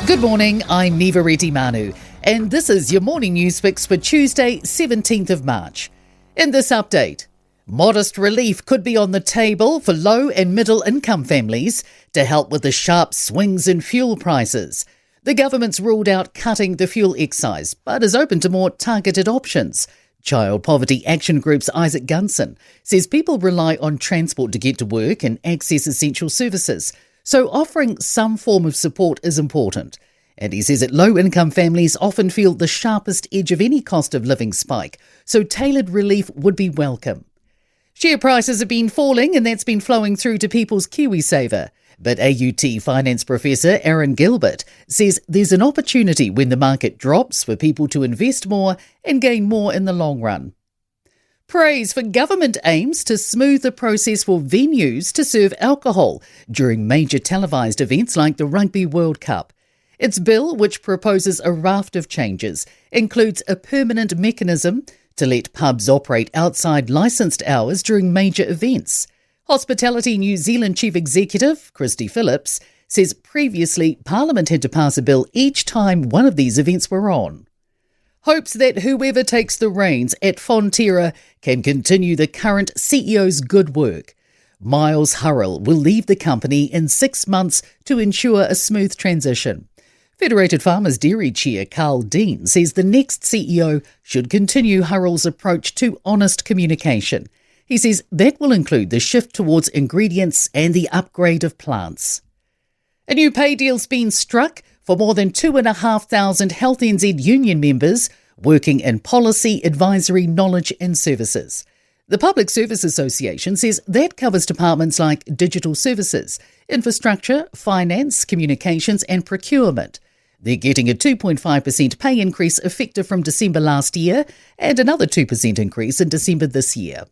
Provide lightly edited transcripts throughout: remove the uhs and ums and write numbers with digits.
Good morning, I'm Neva Manu, and this is your morning news fix for Tuesday, 17th of March. In this update, modest relief could be on the table for low and middle income families to help with the sharp swings in fuel prices. The government's ruled out cutting the fuel excise, but is open to more targeted options. Child Poverty Action Group's Isaac Gunson says people rely on transport to get to work and access essential services, so offering some form of support is important. And he says that low-income families often feel the sharpest edge of any cost of living spike, so tailored relief would be welcome. Share prices have been falling, and that's been flowing through to people's KiwiSaver. But AUT finance professor Aaron Gilbert says there's an opportunity when the market drops for people to invest more and gain more in the long run. Praise for government aims to smooth the process for venues to serve alcohol during major televised events like the Rugby World Cup. Its bill, which proposes a raft of changes, includes a permanent mechanism to let pubs operate outside licensed hours during major events. Hospitality New Zealand Chief Executive Christy Phillips says previously Parliament had to pass a bill each time one of these events were on. Hopes that whoever takes the reins at Fonterra can continue the current CEO's good work. Miles Hurrell will leave the company in 6 months to ensure a smooth transition. Federated Farmers Dairy Chair Carl Dean says the next CEO should continue Hurrell's approach to honest communication. He says that will include the shift towards ingredients and the upgrade of plants. A new pay deal's been struck for more than 2,500 Health NZ union members working in policy, advisory, knowledge and services. The Public Service Association says that covers departments like digital services, infrastructure, finance, communications and procurement. They're getting a 2.5% pay increase effective from December last year and another 2% increase in December this year.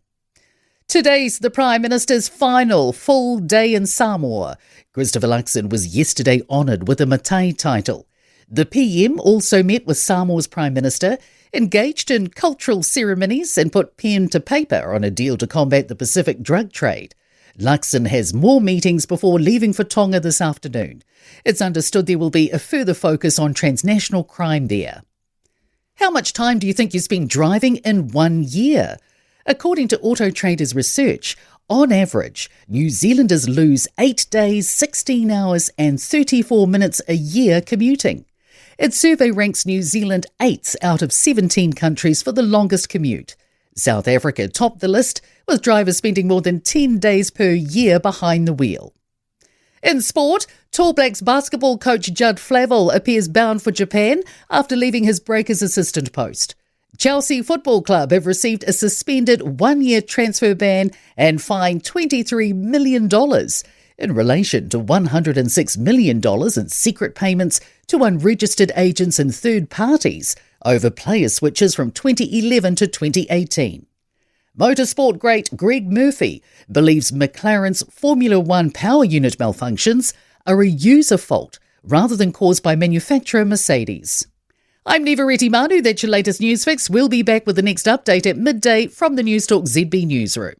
Today's the Prime Minister's final full day in Samoa. Christopher Luxon was yesterday honoured with a Matai title. The PM also met with Samoa's Prime Minister, engaged in cultural ceremonies and put pen to paper on a deal to combat the Pacific drug trade. Luxon has more meetings before leaving for Tonga this afternoon. It's understood there will be a further focus on transnational crime there. How much time do you think you spend driving in 1 year? According to Auto Trader's research, on average, New Zealanders lose 8 days, 16 hours and 34 minutes a year commuting. Its survey ranks New Zealand 8th out of 17 countries for the longest commute. South Africa topped the list, with drivers spending more than 10 days per year behind the wheel. In sport, Tall Blacks basketball coach Judd Flavel appears bound for Japan after leaving his Breakers assistant post. Chelsea Football Club have received a suspended 1-year transfer ban and fined $23 million in relation to $106 million in secret payments to unregistered agents and third parties over player switches from 2011 to 2018. Motorsport great Greg Murphy believes McLaren's Formula One power unit malfunctions are a user fault rather than caused by manufacturer Mercedes. I'm Neva Manu, that's your latest news fix. We'll be back with the next update at midday from the Newstalk ZB newsroom.